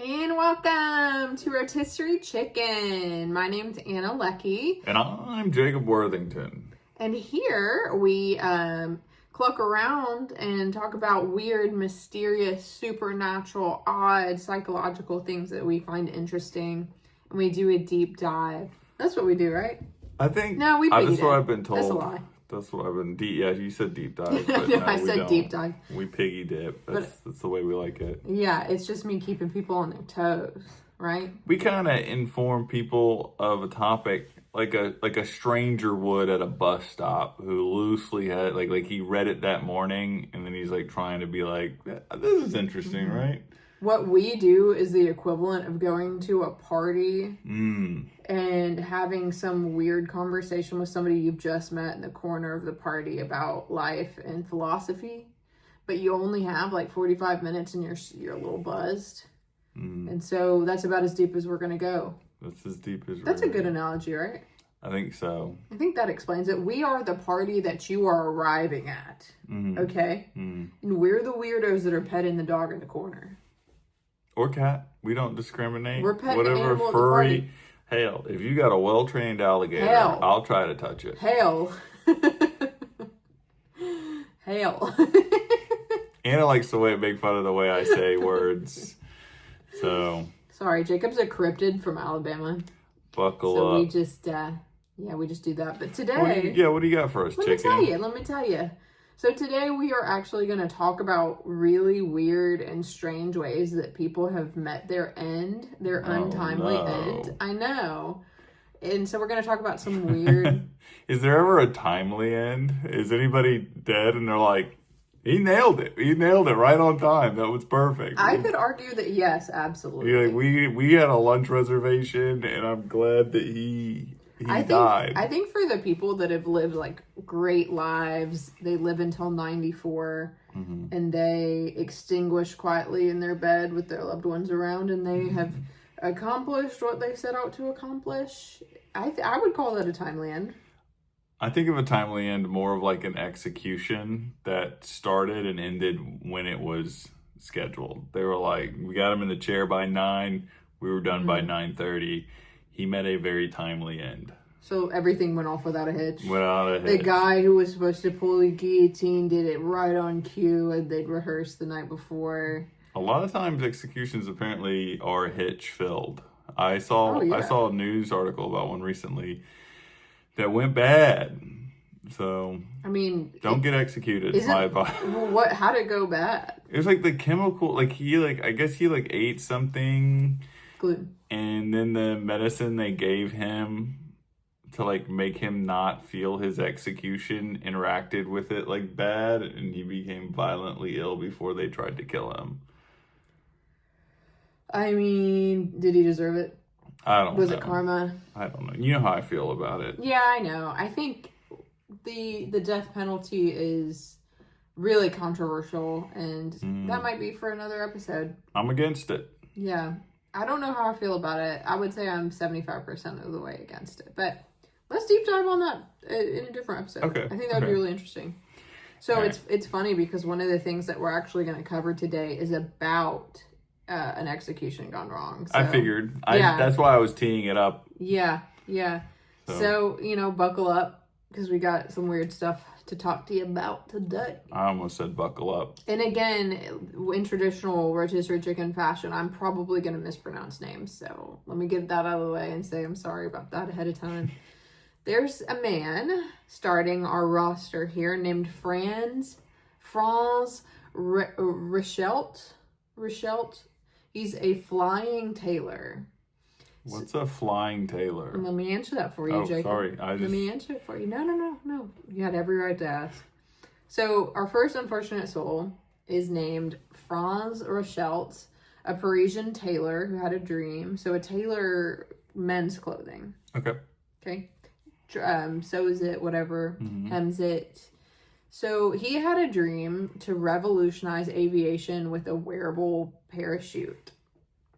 And welcome to Rotisserie Chicken. My name's Anna Leckie. And I'm Jacob Worthington. And here we cluck around and talk about weird, mysterious, supernatural, odd, psychological things that we find interesting. And we do a deep dive. That's what we do, right? I think... No, we That's what I've been told. That's a lie. That's what I've been... Yeah, you said deep dive. But No, no, I we said don't. deep dive. We piggy dip. That's the way we like it. Yeah, it's just me keeping people on their toes, right? We kind of inform people of a topic like a stranger would at a bus stop who loosely had... Like he read it that morning and then he's like trying to be like, this is interesting, right? What we do is the equivalent of going to a party and having some weird conversation with somebody you've just met in the corner of the party about life and philosophy, but you only have like 45 minutes and you're a little buzzed. And so that's about as deep as we're going to go. That's as deep as... That's a good analogy, right? I think so. I think that explains it. We are the party that you are arriving at, okay? And we're the weirdos that are petting the dog in the corner. Or cat. We don't discriminate. We're petting whatever animal at the furry. party. Hell, if you got a well-trained alligator, Hell. I'll try to touch it. Hail. Hail. Anna likes the way it make fun of the way I say words. So Sorry, Jacob's a cryptid from Alabama. buckle So up. we just, we just do that. But today, What do you got for us, let chicken? me tell you. So today we are actually going to talk about really weird and strange ways that people have met their end, their untimely end. I know. And so we're going to talk about some weird... Is there ever a timely end? Is anybody dead and they're like, he nailed it. He nailed it right on time. That was perfect. I could argue that yes, absolutely. You're like, we had a lunch reservation and I'm glad that he died. I think for the people that have lived like great lives, they live until 94 and they extinguish quietly in their bed with their loved ones around and they have accomplished what they set out to accomplish. I would call that a timely end. I think of a timely end more of like an execution that started and ended when it was scheduled. They were like, we got him in the chair by 9. We were done by 9:30. He met a very timely end. So everything went off without a hitch. Without a The hitch. guy who was supposed to pull the guillotine did it right on cue and they'd rehearsed the night before. A lot of times executions apparently are hitch filled. I saw a news article about one recently that went bad. So I mean, don't get executed, is my advice. Well, how'd it go bad? It was like the chemical, I guess he ate something. Gluten. And then the medicine they gave him to make him not feel his execution interacted with it bad, and he became violently ill before they tried to kill him. I mean, did he deserve it? I don't know. Was it karma? I don't know. You know how I feel about it. Yeah, I know. I think the death penalty is really controversial, and that might be for another episode. I'm against it. Yeah. I don't know how I feel about it. I would say I'm 75% of the way against it. But let's deep dive on that in a different episode. Okay. I think that would be really interesting. So it's funny because one of the things that we're actually going to cover today is about an execution gone wrong. So, I figured. That's why I was teeing it up. Yeah. So, buckle up because we got some weird stuff to talk to you about today. I almost said buckle up. And again, in traditional rotisserie chicken fashion, I'm probably going to mispronounce names. So let me get that out of the way and say I'm sorry about that ahead of time. There's a man starting our roster here named Franz Richelt. He's a flying tailor. What's a flying tailor? Let me answer that for you, Jacob. Sorry. Let me answer it for you. No. You had every right to ask. So our first unfortunate soul is named Franz Richelt, a Parisian tailor who had a dream. So a tailor, men's clothing. Okay. Sews it, whatever, hems it. So he had a dream to revolutionize aviation with a wearable parachute.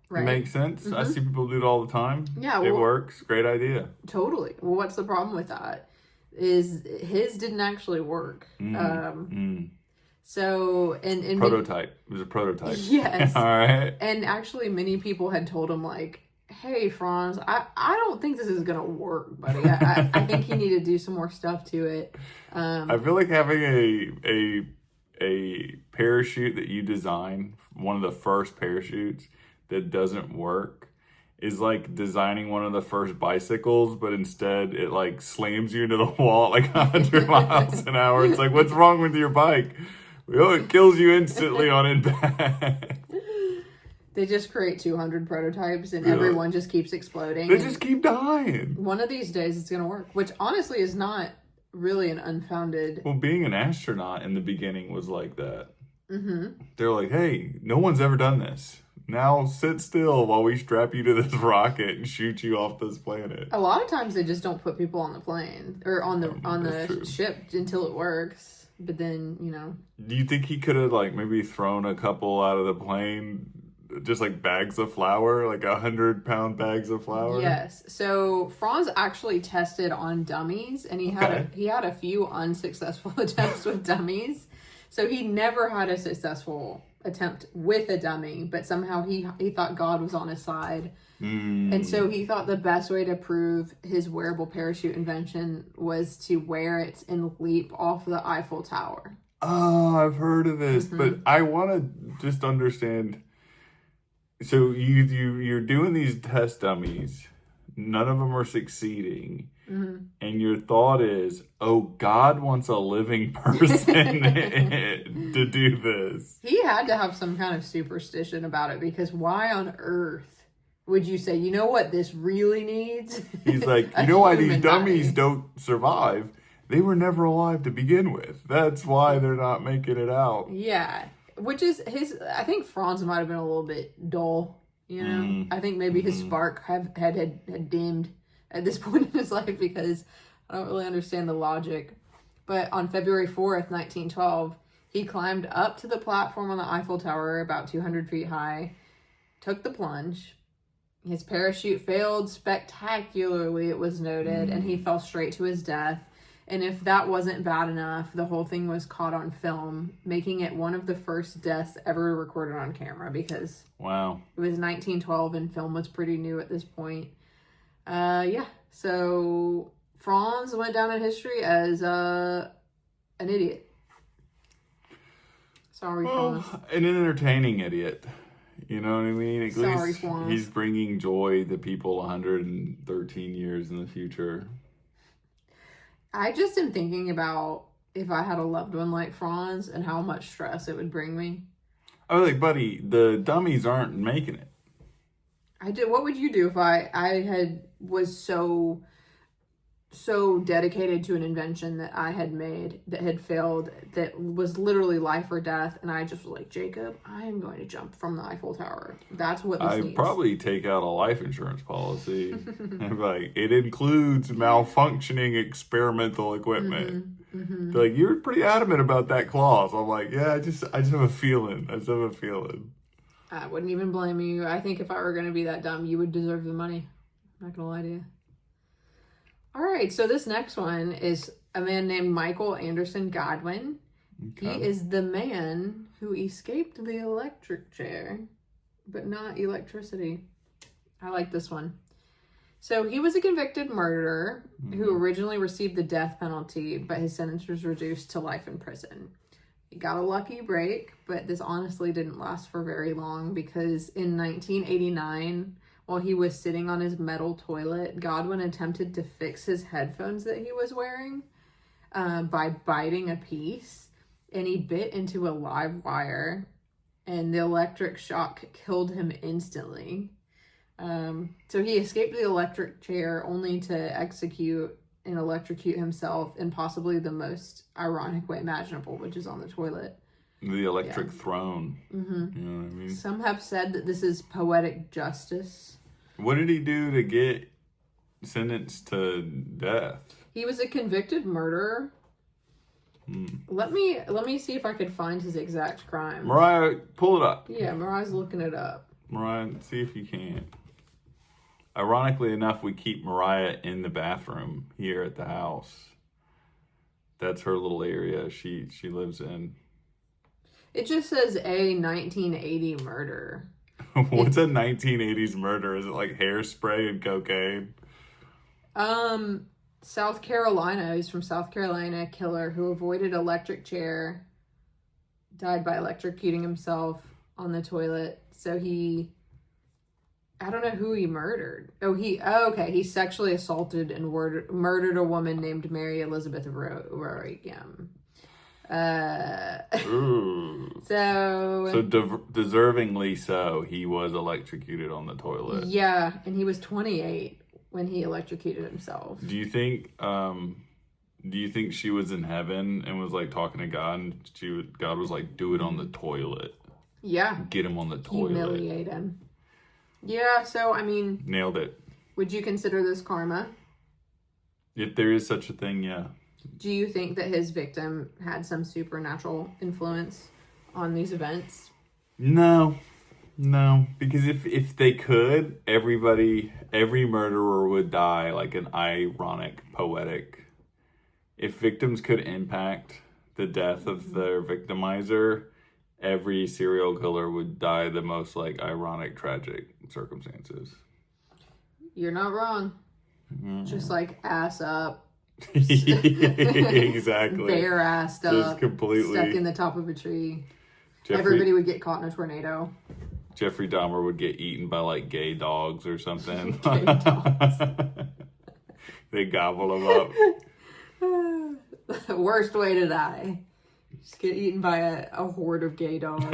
Right. Makes sense. I see people do it all the time. Yeah. It works. Great idea. Totally. Well, what's the problem with that? Is his didn't actually work. So, and Prototype. It was a prototype. yes. All right. And actually, many people had told him, like, hey, Franz, I don't think this is going to work, buddy. I think you need to do some more stuff to it. I feel like having a parachute that you design, one of the first parachutes that doesn't work, is like designing one of the first bicycles, but instead it like slams you into the wall at like 100 miles an hour. It's like, what's wrong with your bike? Oh, it kills you instantly on impact. They just create 200 prototypes and everyone just keeps exploding. They just keep dying. One of these days it's going to work, which honestly is not really an unfounded... Well, being an astronaut in the beginning was like that. Mm-hmm. They're like, hey, no one's ever done this. Now sit still while we strap you to this rocket and shoot you off this planet. A lot of times they just don't put people on the plane or on the ship until it works. But then, you know. Do you think he could have like maybe thrown a couple out of the plane, just like bags of flour, like 100-pound bags of flour? Yes. So Franz actually tested on dummies, and he had a few unsuccessful attempts with dummies. So he never had a successful attempt with a dummy, but somehow he thought God was on his side. And so he thought the best way to prove his wearable parachute invention was to wear it and leap off the Eiffel Tower. Oh, I've heard of this, but I want to just understand. So you're doing these test dummies, none of them are succeeding, and your thought is, oh, God wants a living person to do this. He had to have some kind of superstition about it, because why on earth would you say, you know what this really needs? He's like, you know why these dummies don't survive? They were never alive to begin with. That's why they're not making it out. Yeah. Which is I think Franz might have been a little bit dull, you know? I think maybe his spark had dimmed at this point in his life, because I don't really understand the logic. But on February 4th, 1912, he climbed up to the platform on the Eiffel Tower, about 200 feet high, took the plunge. His parachute failed spectacularly, it was noted, and he fell straight to his death. And if that wasn't bad enough, the whole thing was caught on film, making it one of the first deaths ever recorded on camera, because wow, it was 1912 and film was pretty new at this point. Yeah, so Franz went down in history as an idiot. Sorry, Franz. An entertaining idiot. You know what I mean? At Sorry, least Franz. he's bringing joy to people 113 years in the future. I just am thinking about if I had a loved one like Franz and how much stress it would bring me. I was like, buddy, the dummies aren't making it. What would you do if I was so dedicated to an invention that I had made that had failed, that was literally life or death, and I just was like, Jacob, I am going to jump from the Eiffel Tower. That's what this needs. I'd probably take out a life insurance policy. And be like, it includes malfunctioning experimental equipment. They're like, you're pretty adamant about that clause. I'm like, yeah, I just have a feeling. I wouldn't even blame you. I think if I were going to be that dumb, you would deserve the money. I'm not going to lie to you. All right, so this next one is a man named Michael Anderson Godwin. Okay. He is the man who escaped the electric chair, but not electricity. I like this one. So he was a convicted murderer who originally received the death penalty, but his sentence was reduced to life in prison. He got a lucky break, but this honestly didn't last for very long, because in 1989... while he was sitting on his metal toilet, Godwin attempted to fix his headphones that he was wearing by biting a piece, and he bit into a live wire, and the electric shock killed him instantly. So he escaped the electric chair only to execute and electrocute himself in possibly the most ironic way imaginable, which is on the toilet. The electric throne. You know what I mean? Some have said that this is poetic justice. What did he do to get sentenced to death? He was a convicted murderer. Let me see if I could find his exact crime. Mariah, pull it up. Yeah, Mariah's looking it up. Mariah, see if you can. Ironically enough, we keep Mariah in the bathroom here at the house. That's her little area she lives in. It just says a 1980 murder. What's a 1980s murder? Is it like hairspray and cocaine? South Carolina. He's from South Carolina. Killer who avoided electric chair. Died by electrocuting himself on the toilet. So I don't know who he murdered. Okay. He sexually assaulted and murdered a woman named Mary Elizabeth Roigam. Ooh. So deservingly so, he was electrocuted on the toilet. Yeah, and he was 28 when he electrocuted himself. Do you think she was in heaven and was like talking to God, and God was like, do it on the toilet? Yeah. Get him on the toilet. Humiliate him. Yeah, so I mean, nailed it. Would you consider this karma? If there is such a thing, yeah. Do you think that his victim had some supernatural influence on these events? No, because if they could, every murderer would die like an ironic, poetic. If victims could impact the death of their victimizer, every serial killer would die the most like ironic, tragic circumstances. You're not wrong. Just like ass up. Exactly. Bare assed up. Just completely stuck in the top of a tree. Everybody would get caught in a tornado. Jeffrey Dahmer would get eaten by like gay dogs or something. Gay dogs. They gobble them up. The worst way to die. Just get eaten by a horde of gay dogs.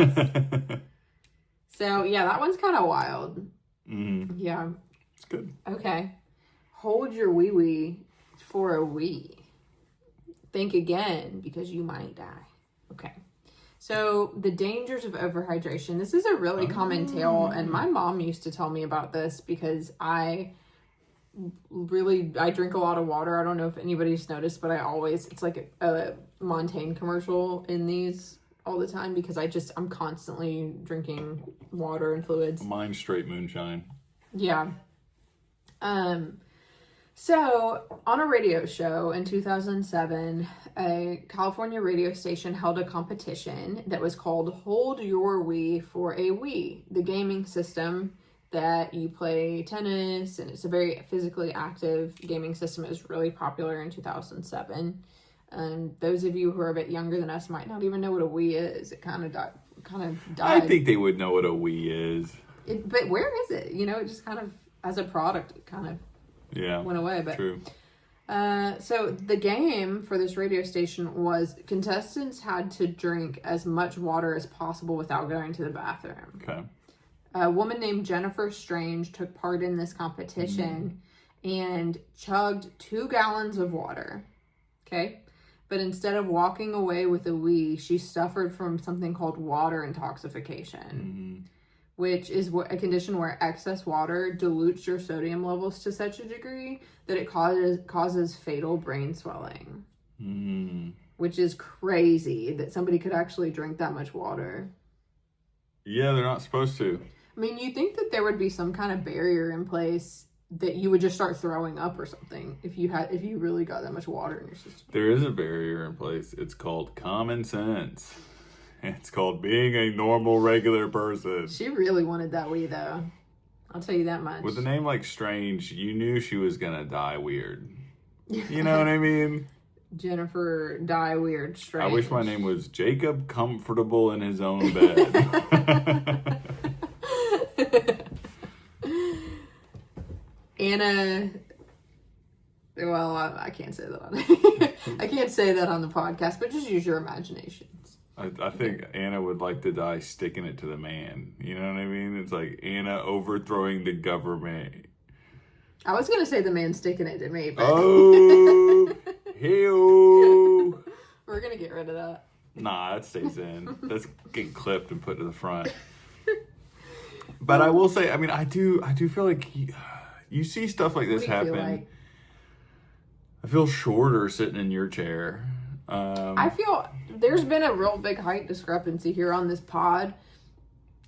So, yeah, that one's kind of wild. Mm-hmm. Yeah. It's good. Okay. Hold your wee-wee for a wee. Think again, because you might die. Okay. So, the dangers of overhydration. This is a really common tale, and my mom used to tell me about this because I drink a lot of water. I don't know if anybody's noticed, but it's like a Montaigne commercial in these all the time because I'm constantly drinking water and fluids. Mine's straight moonshine. Yeah. So on a radio show in 2007, a California radio station held a competition that was called Hold Your Wii for a Wii, the gaming system that you play tennis, and it's a very physically active gaming system. It was really popular in 2007. Those of you who are a bit younger than us might not even know what a Wii is. It kind of died. I think they would know what a Wii is. But where is it? It just kind of, as a product, it kind of went away. But true. So the game for this radio station was contestants had to drink as much water as possible without going to the bathroom. Okay. A woman named Jennifer Strange took part in this competition and chugged 2 gallons of water. Okay. But instead of walking away with a wee, she suffered from something called water intoxication, which is a condition where excess water dilutes your sodium levels to such a degree that it causes fatal brain swelling, which is crazy that somebody could actually drink that much water. Yeah, they're not supposed to. I mean, you think that there would be some kind of barrier in place that you would just start throwing up or something if you really got that much water in your system. There is a barrier in place. It's called common sense. It's called being a normal, regular person. She really wanted that wee, though. I'll tell you that much. With a name like Strange, you knew she was gonna die weird. You know what I mean? Jennifer Die Weird Strange. I wish my name was Jacob Comfortable in his own bed. Anna, well, I can't say that on I can't say that on the podcast, but just use your imaginations. I think Anna would like to die sticking it to the man. You know what I mean? It's like Anna overthrowing the government. I was going to say the man sticking it to me, but... Oh, hey-oh. We're going to get rid of that. Nah, that stays in. That's getting clipped and put to the front. But I will say, I mean, I do feel like you see stuff like this happen. Feel like? I feel shorter sitting in your chair. I feel there's been a real big height discrepancy here on this pod.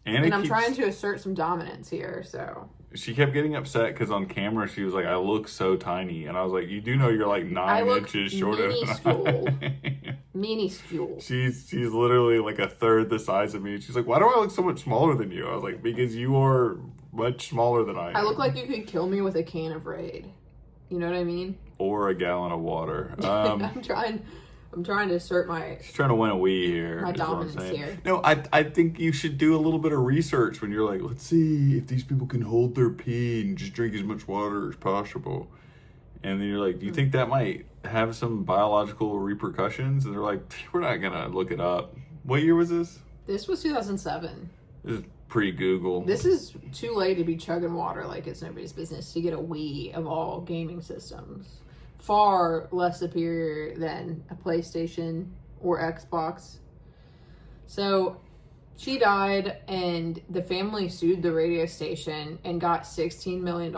And I'm trying to assert some dominance here, so... She kept getting upset because on camera she was like, I look so tiny. And I was like, you do know you're like 9 inches shorter than I am. Minuscule. She's literally like a third the size of me. She's like, why do I look so much smaller than you? I was like, because you are much smaller than I am. I look like you could kill me with a can of Raid. You know what I mean? Or a gallon of water. I'm trying to assert my... She's trying to win a Wii here. My dominance here. No, I think you should do a little bit of research when you're like, let's see if these people can hold their pee and just drink as much water as possible. And then you're like, do you think that might have some biological repercussions? And they're like, we're not going to look it up. What year was this? This was 2007. This is pre-Google. This is too late to be chugging water like it's nobody's business to get a Wii of all gaming systems. Far less superior than a PlayStation or Xbox. So she died, and the family sued the radio station and got $16 million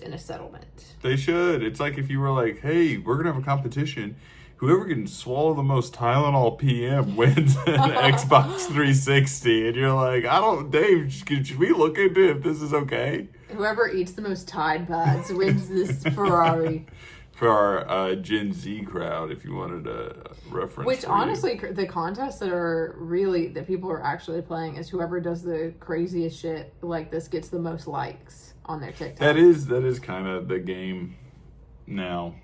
in a settlement. They should. It's like if you were like, hey, we're going to have a competition. Whoever can swallow the most Tylenol PM wins an Xbox 360. And you're like, Dave, should we look into if this is okay? Whoever eats the most Tide Pods wins this Ferrari. For our Gen Z crowd, if you wanted a reference. Which honestly, the contests that people are actually playing is whoever does the craziest shit like this gets the most likes on their TikTok. That is kind of the game now.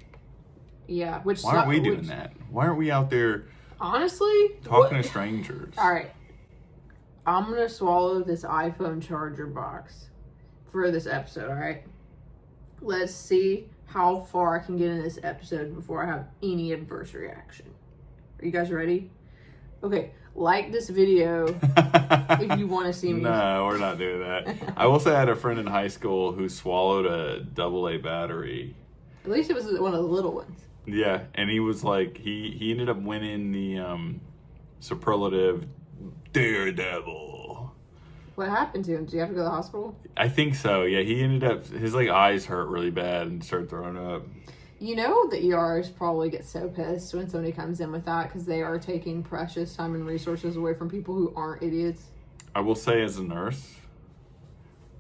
Yeah. Why aren't we doing that? Why aren't we out there honestly talking to strangers? All right. I'm going to swallow this iPhone charger box for this episode, all right? Let's see how far I can get in this episode before I have any adverse reaction. Are you guys ready? Okay, like this video if you want to see me. No, we're not doing that. I will say I had a friend in high school who swallowed a AA battery. At least it was one of the little ones. Yeah, and he was like, he ended up winning the superlative Daredevil. What happened to him? Did you have to go to the hospital? I think so. Yeah, he ended up, his like eyes hurt really bad and started throwing up. You know the ERs probably get so pissed when somebody comes in with that because they are taking precious time and resources away from people who aren't idiots. I will say, as a nurse,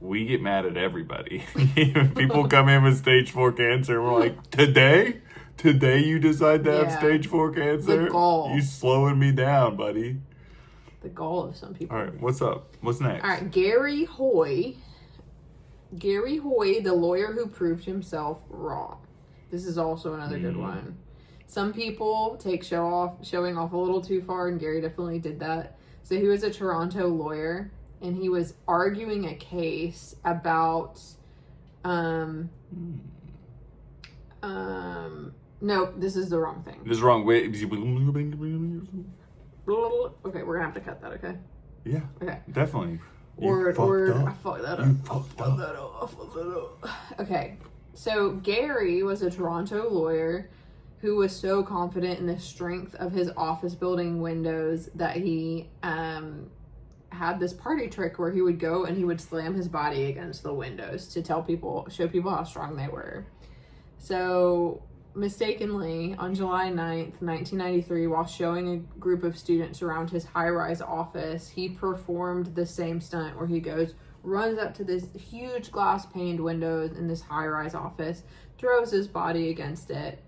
we get mad at everybody. People come in with stage 4 cancer. We're like, today you decide to have stage 4 cancer? The gall. You slowing me down, buddy. The gall of some people. All right, what's up? What's next? All right, Gary Hoy, the lawyer who proved himself wrong. This is also another good one. Some people take showing off a little too far, and Gary definitely did that. So he was a Toronto lawyer, and he was arguing a case about, no, this is the wrong thing. This is wrong. Wait. Okay, we're gonna have to cut that, okay? Yeah. Okay. Definitely. Word. I fucked that up. You fucked up. Okay. So Gary was a Toronto lawyer who was so confident in the strength of his office building windows that he had this party trick where he would go and he would slam his body against the windows to show people how strong they were. So mistakenly, on July 9th, 1993, while showing a group of students around his high-rise office, he performed the same stunt where he runs up to this huge glass-paned windows in this high-rise office, throws his body against it.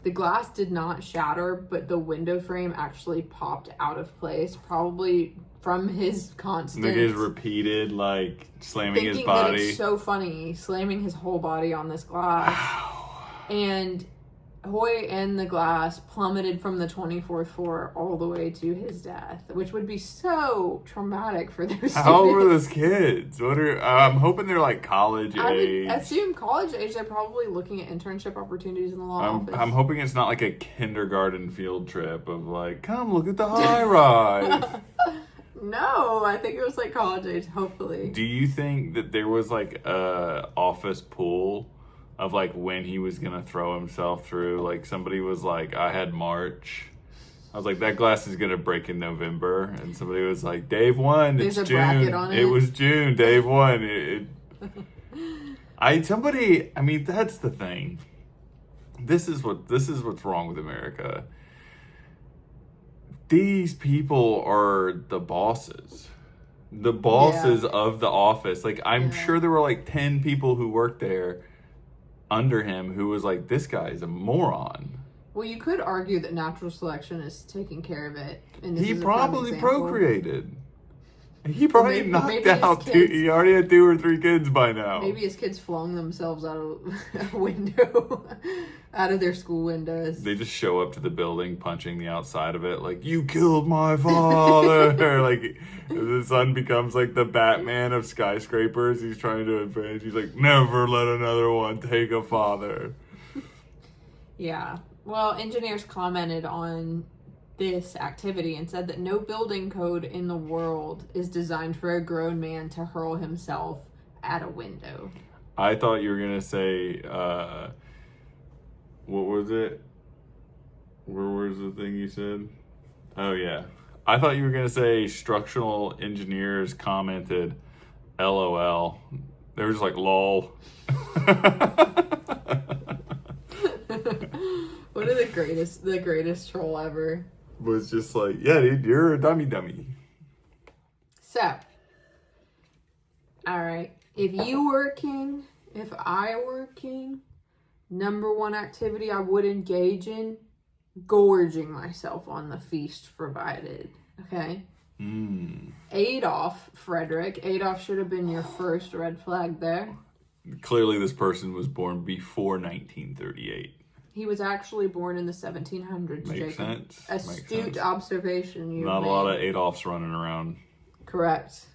The glass did not shatter, but the window frame actually popped out of place, probably from his constant... Like his repeated, slamming his thinking body. That it's so funny, slamming his whole body on this glass. Wow. And Hoy and the glass plummeted from the 24th floor all the way to his death, which would be so traumatic for those students. How old were those kids? I'm hoping they're college age. I assume college age. They're probably looking at internship opportunities in the law office. I'm hoping it's not like a kindergarten field trip of come look at the high rise. No, I think it was college age, hopefully. Do you think that there was a office pool of when he was gonna throw himself through? Somebody was I had March. I was that glass is gonna break in November, and somebody was Dave won. There's it's a June. bracket on it. It was June. Dave won. That's the thing. This is what's wrong with America. These people are the bosses. The bosses of the office. I'm sure there were 10 people who worked there under him who was this guy is a moron. Well, you could argue that natural selection is taking care of it. And this He is a prime probably example. procreated. He probably knocked maybe his out kids- he already had 2 or 3 kids by now. Maybe his kids flung themselves out of a window, out of their school windows. They just show up to the building punching the outside of it like, you killed my father. Like, the son becomes like the Batman of skyscrapers. He's trying to advance. He's like, never let another one take a father. Yeah. Well, engineers commented on this activity and said that no building code in the world is designed for a grown man to hurl himself at a window. I thought you were going to say, what was it? Where was the thing you said? Oh, yeah. I thought you were going to say structural engineers commented, LOL. They were just like, lol. What are the greatest troll ever? Was just like, yeah, dude, you're a dummy. So, all right. If you were a king, if I were a king, number one activity I would engage in, gorging myself on the feast provided. Okay? Adolf should have been your first red flag there. Clearly, this person was born before 1938. He was actually born in the 1700s, Makes Jacob. sense. Astute observation you Not made. a lot of Adolfs running around. Correct.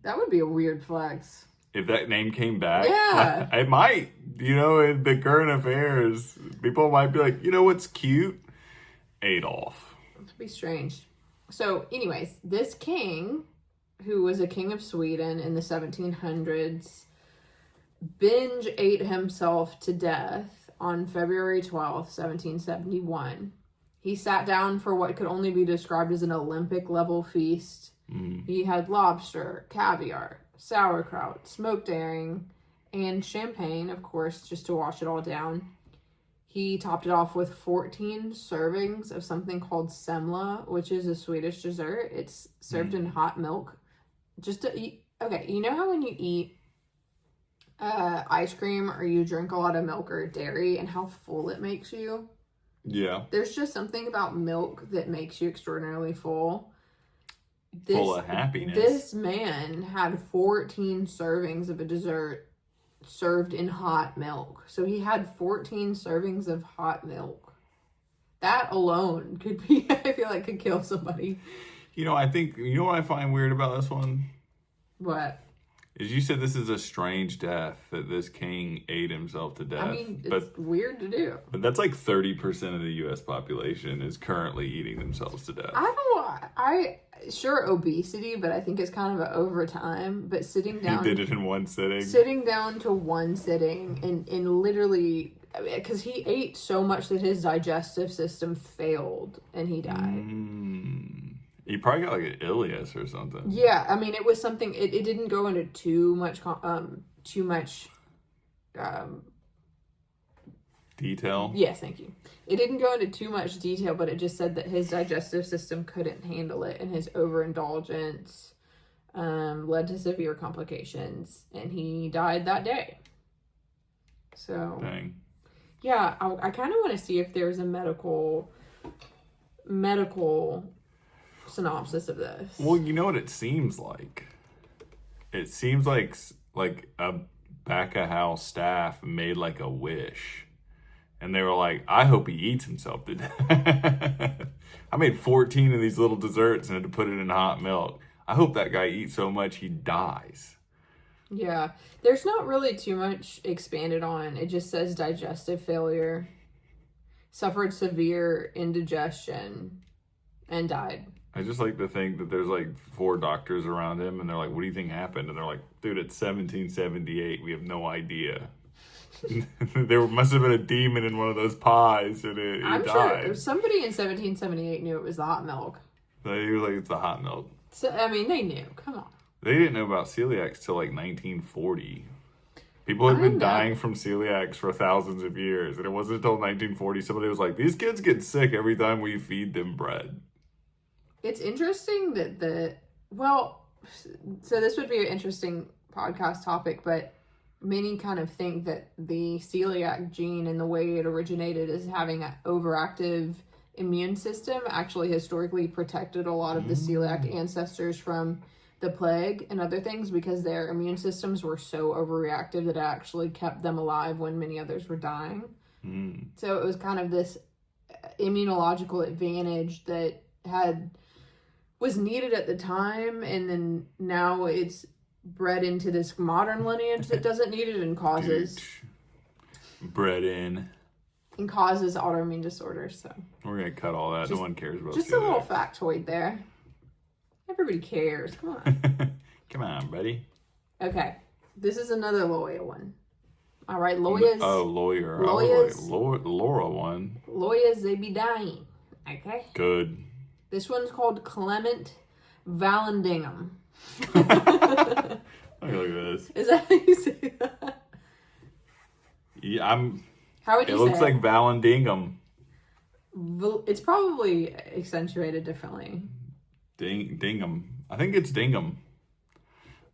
That would be a weird flex. If that name came back, Yeah. it might. You know, in the current affairs, people might be like, you know what's cute? Adolf. It'd be strange. So, anyways, this king, who was a king of Sweden in the 1700s, binge ate himself to death on February 12th, 1771. He sat down for what could only be described as an Olympic level feast. He had lobster, caviar, sauerkraut, smoked herring, and champagne, of course, just to wash it all down. He topped it off with 14 servings of something called semla, which is a Swedish dessert. It's served in hot milk. Just to eat. Okay, you know how when you eat ice cream or you drink a lot of milk or dairy and how full it makes you? Yeah. There's just something about milk that makes you extraordinarily full. Full of happiness. This man had 14 servings of a dessert served in hot milk. So he had 14 servings of hot milk. That alone could be, I feel like, could kill somebody. You know, you know what I find weird about this one? What? Is you said this is a strange death, that this king ate himself to death. I mean, it's weird to do. But that's like 30% of the U.S. population is currently eating themselves to death. Sure, obesity, but I think it's kind of over time. But sitting down... He did it in one sitting. Sitting down to one sitting and literally... Because he ate so much that his digestive system failed and he died. He probably got like an ileus or something. Yeah, I mean, it was something... It didn't go into too much detail? Yes, thank you. It didn't go into too much detail, but it just said that his digestive system couldn't handle it, and his overindulgence led to severe complications, and he died that day. So, Dang. Yeah, I kind of want to see if there's a medical synopsis of this. Well, you know what it seems like? It seems like a back-of-house staff made like a wish. And they were like, I hope he eats himself to death. I made 14 of these little desserts and had to put it in hot milk. I hope that guy eats so much he dies. Yeah. There's not really too much expanded on. It just says digestive failure, suffered severe indigestion, and died. I just like to think that there's like 4 doctors around him and they're like, what do you think happened? And they're like, dude, it's 1778. We have no idea. There must have been a demon in one of those pies and he I'm died. sure somebody in 1778 knew it was the hot milk. So he was like, it's the hot milk. So, I mean, they knew. Come on. They didn't know about celiacs till like 1940. People had been dying from celiacs for thousands of years. And it wasn't until 1940 somebody was like, these kids get sick every time we feed them bread. It's interesting that so this would be an interesting podcast topic, but many kind of think that the celiac gene and the way it originated is having an overactive immune system actually historically protected a lot of the celiac ancestors from the plague and other things because their immune systems were so overreactive that it actually kept them alive when many others were dying. So it was kind of this immunological advantage that was needed at the time, and then now it's bred into this modern lineage that doesn't need it and causes autoimmune disorders. So we're gonna cut all that. No one cares about just a little factoid there. Everybody cares. Come on. Come on, buddy. Okay, this is another Loya one. All right, Loya's. Oh, lawyer. Loya's. Laura one. Loya's, they be dying. Okay. Good. This one's called Clement Vallandigham. Look at this. Is that how you say that? Yeah, How would you say it? It looks like Vallandigham. It's probably accentuated differently. Dingham. I think it's Dingham.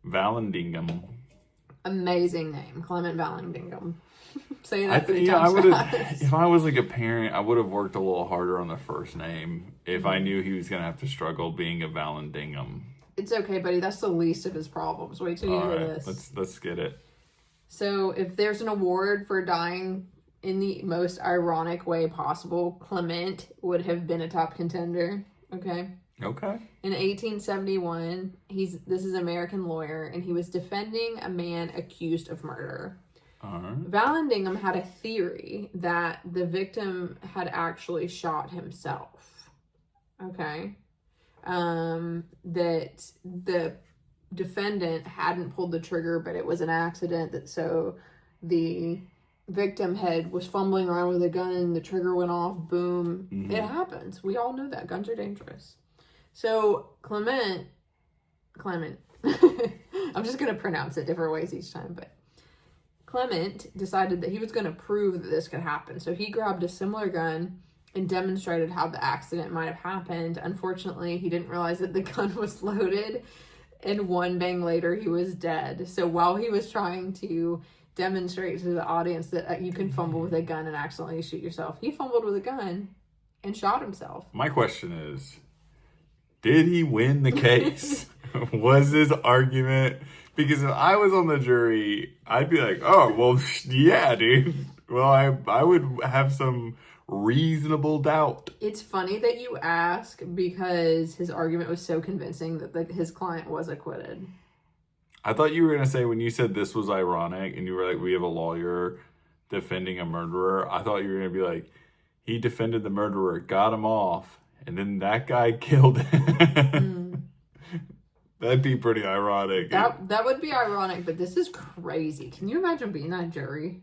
Vallandigham. Amazing name, Clement Vallandigham. Say that 3 times. I would have. If I was like a parent, I would have worked a little harder on the first name if I knew he was gonna have to struggle being a Vallandigham. It's okay, buddy. That's the least of his problems. Wait till you hear this. Let's get it. So, if there's an award for dying in the most ironic way possible, Clement would have been a top contender. Okay. Okay. In 1871, this is an American lawyer, and he was defending a man accused of murder. Vallandigham had a theory that the victim had actually shot himself. Okay. That the defendant hadn't pulled the trigger, but it was an accident. So the victim was fumbling around with a gun, the trigger went off, boom. It happens. We all know that. Guns are dangerous. So Clement, I'm just going to pronounce it different ways each time, but Clement decided that he was going to prove that this could happen. So he grabbed a similar gun and demonstrated how the accident might have happened. Unfortunately, he didn't realize that the gun was loaded, and one bang later, he was dead. So while he was trying to demonstrate to the audience that you can fumble with a gun and accidentally shoot yourself, he fumbled with a gun and shot himself. My question is, did he win the case? Was his argument... Because if I was on the jury, I'd be like, oh, well, yeah, dude. Well, I would have some reasonable doubt. It's funny that you ask because his argument was so convincing that his client was acquitted. I thought you were going to say, when you said this was ironic and you were like, we have a lawyer defending a murderer, I thought you were going to be like, he defended the murderer, got him off, and then that guy killed him. That'd be pretty ironic. That would be ironic, but this is crazy. Can you imagine being that jury?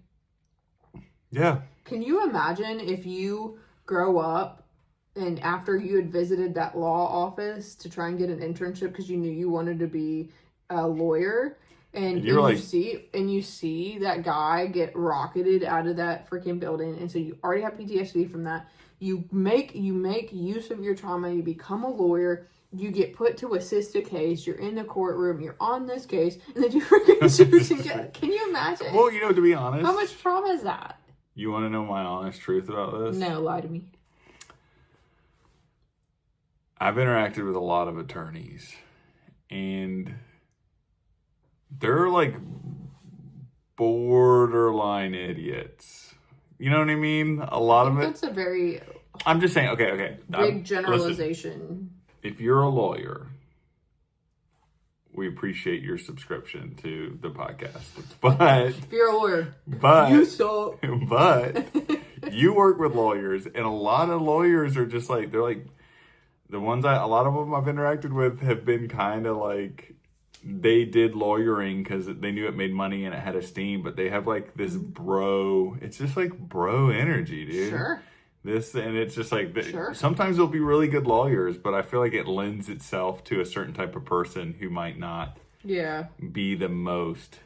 Yeah. Can you imagine if you grow up and after you had visited that law office to try and get an internship because you knew you wanted to be a lawyer, and you see that guy get rocketed out of that freaking building, and so you already have PTSD from that. You make use of your trauma. You become a lawyer. You get put to assist a case. You're in the courtroom. You're on this case, and then you freaking shoot and get. Can you imagine? Well, to be honest, how much trauma is that? You want to know my honest truth about this? No, lie to me. I've interacted with a lot of attorneys, and they're like borderline idiots. You know what I mean? A lot of it. That's a very. I'm just saying. Okay. Big generalization. Listen, if you're a lawyer, we appreciate your subscription to the podcast. But if you're a lawyer, you suck. But you work with lawyers, and a lot of lawyers are just like, they're like, a lot of them I've interacted with have been kind of like, they did lawyering because they knew it made money and it had esteem, but they have like this it's just like bro energy, dude. Sure. And it's just like, sure. Sometimes they'll be really good lawyers, but I feel like it lends itself to a certain type of person who might not be the most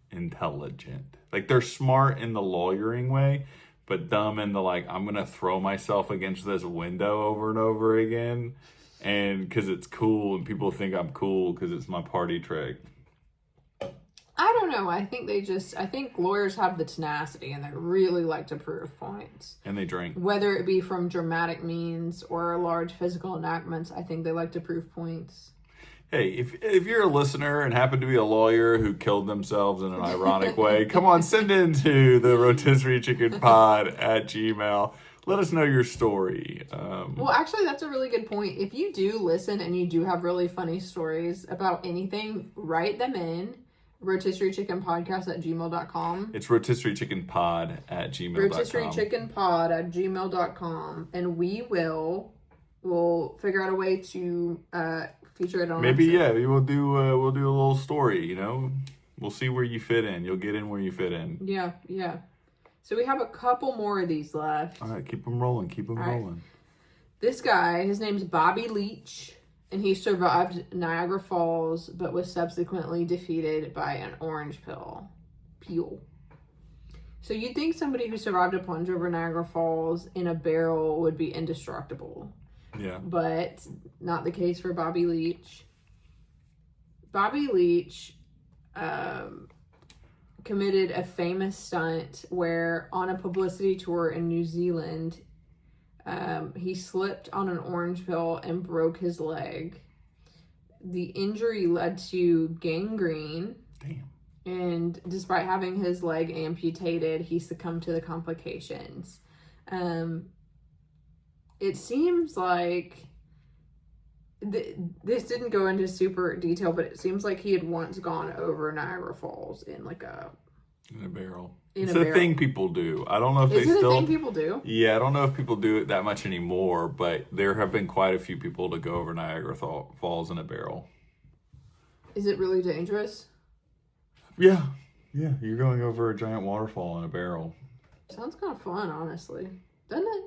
intelligent. Like, they're smart in the lawyering way, but dumb in the like, I'm going to throw myself against this window over and over again. And because it's cool and people think I'm cool because it's my party trick. I don't know. I think lawyers have the tenacity and they really like to prove points. And they drink. Whether it be from dramatic means or large physical enactments, I think they like to prove points. Hey, if you're a listener and happen to be a lawyer who killed themselves in an ironic way, come on, send into the rotisserie chicken pod at Gmail. Let us know your story. Well, actually, that's a really good point. If you do listen and you do have really funny stories about anything, write them in. rotisseriechickenpodcast@gmail.com. It's rotisseriechickenpod@gmail.com. rotisseriechickenpod@gmail.com. And we'll figure out a way to feature it on maybe we'll do a little story, you know. We'll see where you fit in. You'll get in where you fit in. Yeah. So we have a couple more of these left. All right, keep them rolling. Right. This guy, his name's Bobby Leach, and he survived Niagara Falls but was subsequently defeated by an orange peel. So you'd think somebody who survived a plunge over Niagara Falls in a barrel would be indestructible. Yeah. But not the case for Bobby Leach. Bobby Leach committed a famous stunt where on a publicity tour in New Zealand, he slipped on an orange peel and broke his leg. The injury led to gangrene. Damn. And despite having his leg amputated, he succumbed to the complications. It seems like this didn't go into super detail, but it seems like he had once gone over Niagara Falls in a barrel. It's a thing people do. I don't know if Is it a thing people do? Yeah, I don't know if people do it that much anymore, but there have been quite a few people to go over Niagara Falls in a barrel. Is it really dangerous? Yeah, you're going over a giant waterfall in a barrel. Sounds kind of fun, honestly, doesn't it?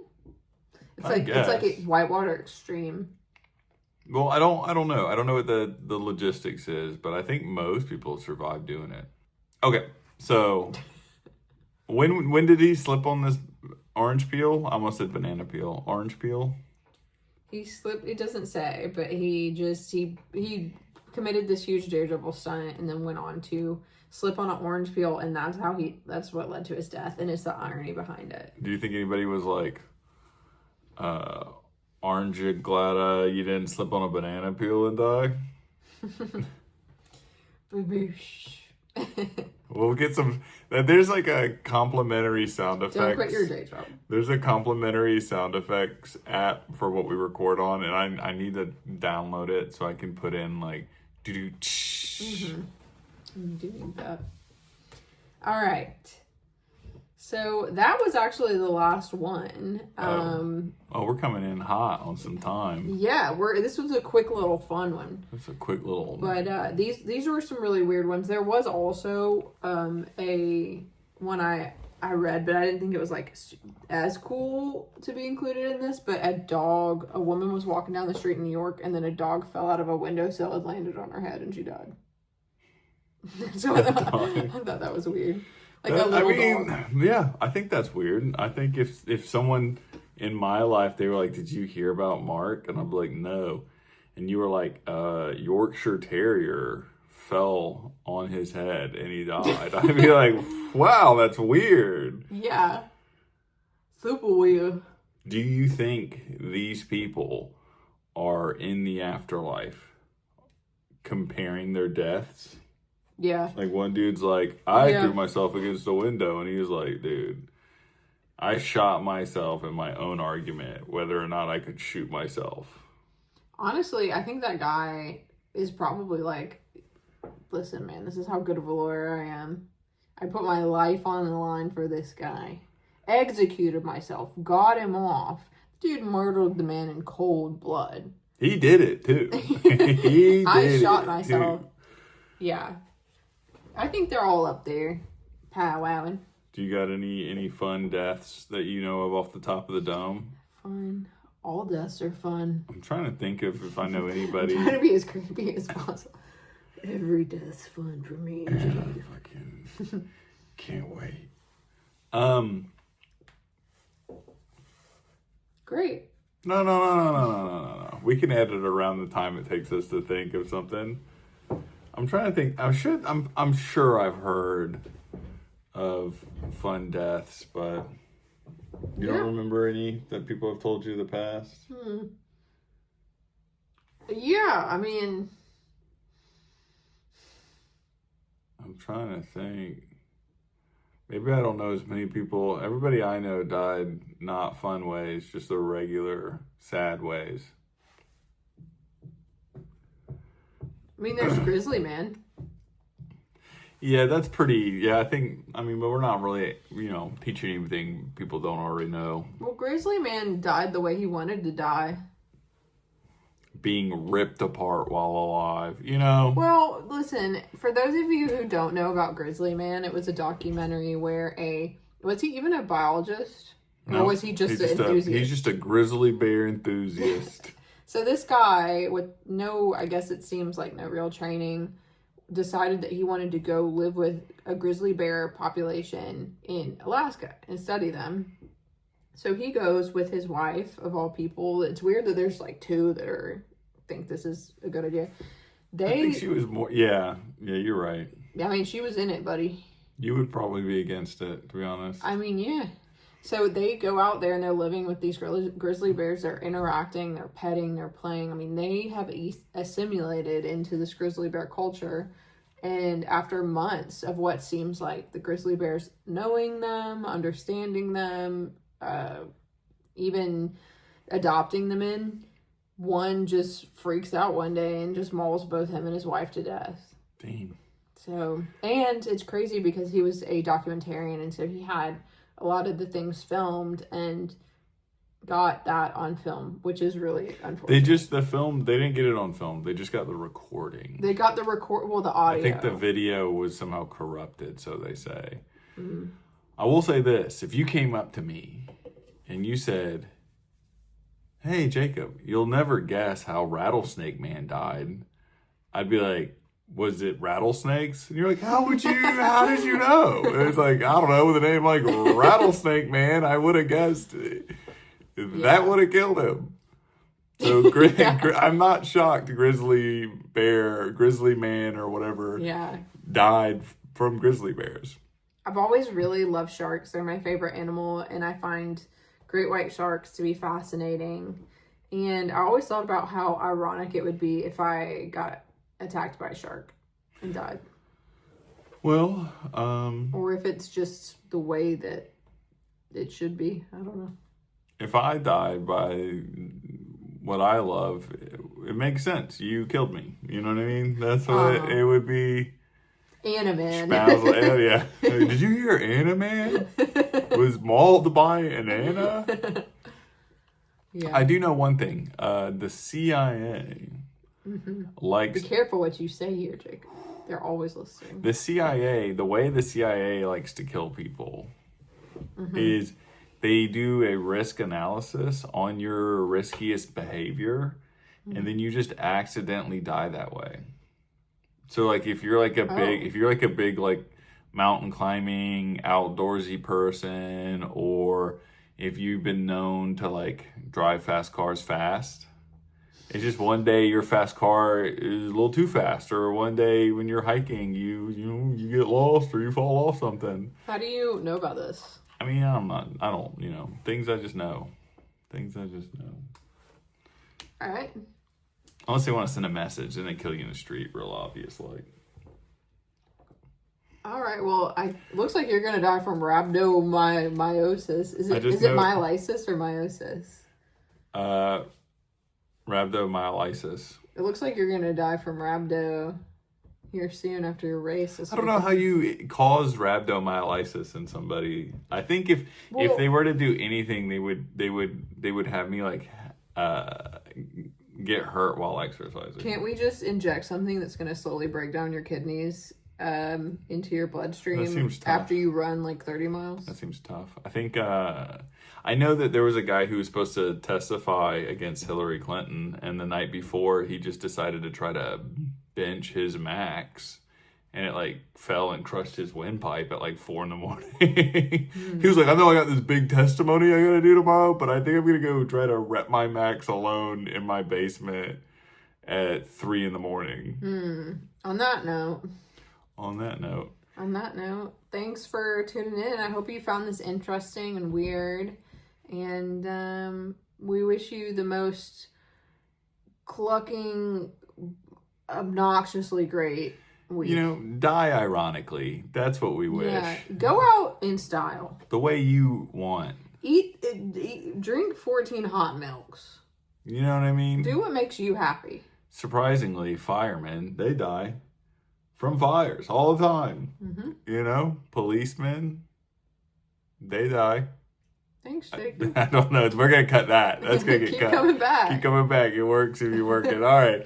It's I guess. It's like a whitewater extreme. Well, I don't know. I don't know what the logistics is, but I think most people survive doing it. Okay, so when did he slip on this orange peel? I almost said banana peel. Orange peel? He slipped. It doesn't say, but he committed this huge daredevil stunt and then went on to slip on an orange peel, and that's what led to his death, and it's the irony behind it. Do you think anybody was like, aren't you glad you didn't slip on a banana peel and die? We'll get some. There's like a complimentary sound effects. Don't quit your day job. There's a complimentary sound effects app for what we record on, and I need to download it so I can put in like do. Mm-hmm. You do need that. All right. So that was actually the last one. We're coming in hot on some time. Yeah, this was a quick little fun one. It's a quick little. But these were some really weird ones. There was also a one I read, but I didn't think it was like as cool to be included in this. But a woman was walking down the street in New York, and then a dog fell out of a windowsill and landed on her head, and she died. So I thought that was weird. Like a little dog. Yeah, I think that's weird. I think if someone in my life, they were like, "Did you hear about Mark?" And I'm like, "No," and you were like, "Yorkshire Terrier fell on his head and he died." I'd be like, "Wow, that's weird." Yeah, super weird. Do you think these people are in the afterlife comparing their deaths? Yeah. Like one dude's like, I threw myself against the window, and he was like, dude, I shot myself in my own argument, whether or not I could shoot myself. Honestly, I think that guy is probably like, listen, man, this is how good of a lawyer I am. I put my life on the line for this guy. Executed myself. Got him off. Dude murdered the man in cold blood. He did it, too. I shot myself. Too. Yeah. I think they're all up there, powwowing. Do you got any fun deaths that you know of off the top of the dome? Fun. All deaths are fun. I'm trying to think if I know anybody. I'm trying to be as creepy as possible. Every death's fun for me. I fucking can't wait. Great. No. We can edit around the time it takes us to think of something. I'm trying to think. I'm sure I've heard of fun deaths, but you don't remember any that people have told you in the past? Yeah, I mean, I'm trying to think. Maybe I don't know as many people. Everybody I know died not fun ways, just the regular sad ways. there's Grizzly Man. Yeah, that's pretty. Yeah, I mean, but we're not really, teaching anything people don't already know. Well, Grizzly Man died the way he wanted to die. Being ripped apart while alive, you know? Well, listen, for those of you who don't know about Grizzly Man, it was a documentary where was he even a biologist? Or was he just an enthusiast? He's just a grizzly bear enthusiast. So this guy, with I guess it seems like no real training, decided that he wanted to go live with a grizzly bear population in Alaska and study them. So he goes with his wife, of all people. It's weird that there's like two that think this is a good idea. I think she was more. Yeah, you're right. I mean, she was in it, buddy. You would probably be against it, to be honest. I mean, yeah. So they go out there and they're living with these grizzly bears. They're interacting, they're petting, they're playing. I mean, they have assimilated into this grizzly bear culture. And after months of what seems like the grizzly bears knowing them, understanding them, even adopting them in, one just freaks out one day and just mauls both him and his wife to death. Dang. So, and it's crazy because he was a documentarian, and so he had a lot of the things filmed and got that on film, which is really unfortunate. They didn't get it on film. They just got the recording. They got the the audio. I think the video was somehow corrupted, so they say. I will say this. If you came up to me and you said, "Hey, Jacob, you'll never guess how Rattlesnake Man died," I'd be like, "Was it rattlesnakes?" And you're like, how did you know? And it's like, I don't know, with a name like Rattlesnake Man, I would have guessed it. That would have killed him. So I'm not shocked Grizzly Man or whatever died from grizzly bears. I've always really loved sharks. They're my favorite animal, and I find great white sharks to be fascinating. And I always thought about how ironic it would be if I got attacked by a shark and died. Well, or if it's just the way that it should be. I don't know. If I died by what I love, it makes sense. You killed me. You know what I mean? That's what it would be. Animan. Yeah. Did you hear Animan was mauled by an Anna? Yeah. I do know one thing. The CIA likes... Be careful what you say here, Jacob. They're always listening. The way the CIA likes to kill people is they do a risk analysis on your riskiest behavior, and then you just accidentally die that way. So like if you're like a big like mountain climbing outdoorsy person, or if you've been known to like drive fast cars fast, it's just one day your fast car is a little too fast, or one day when you're hiking you get lost or you fall off something. How do you know about this? I mean, I don't things I just know. All right. Unless they want to send a message and they kill you in the street, real obvious, like. All right. Well, looks like you're gonna die from rhabdomyosis. Is it myelitis or meiosis? Rhabdomyolysis. It looks like you're gonna die from rhabdo here soon after your race. I don't know how you cause rhabdomyolysis in somebody. I think if they were to do anything, they would have me like get hurt while exercising. Can't we just inject something that's going to slowly break down your kidneys into your bloodstream after you run like 30 miles? That seems tough. I think I know that there was a guy who was supposed to testify against Hillary Clinton, and the night before he just decided to try to bench his max, and it like fell and crushed his windpipe at like 4 a.m. He was like, I know I got this big testimony I gotta do tomorrow, but I think I'm gonna go try to rep my max alone in my basement at 3 a.m. On that note, On that note, thanks for tuning in. I hope you found this interesting and weird. And we wish you the most clucking, obnoxiously great week. you know, die ironically. That's what we wish. Yeah, go out in style. The way you want. Drink 14 hot milks. You know what I mean? Do what makes you happy. Surprisingly, firemen, they die from fires all the time. Mm-hmm. You know, policemen, they die. Thanks, Jacob. I don't know. We're going to cut that. That's going to get Keep cut. coming back. Keep coming back. It works if you work it. All right.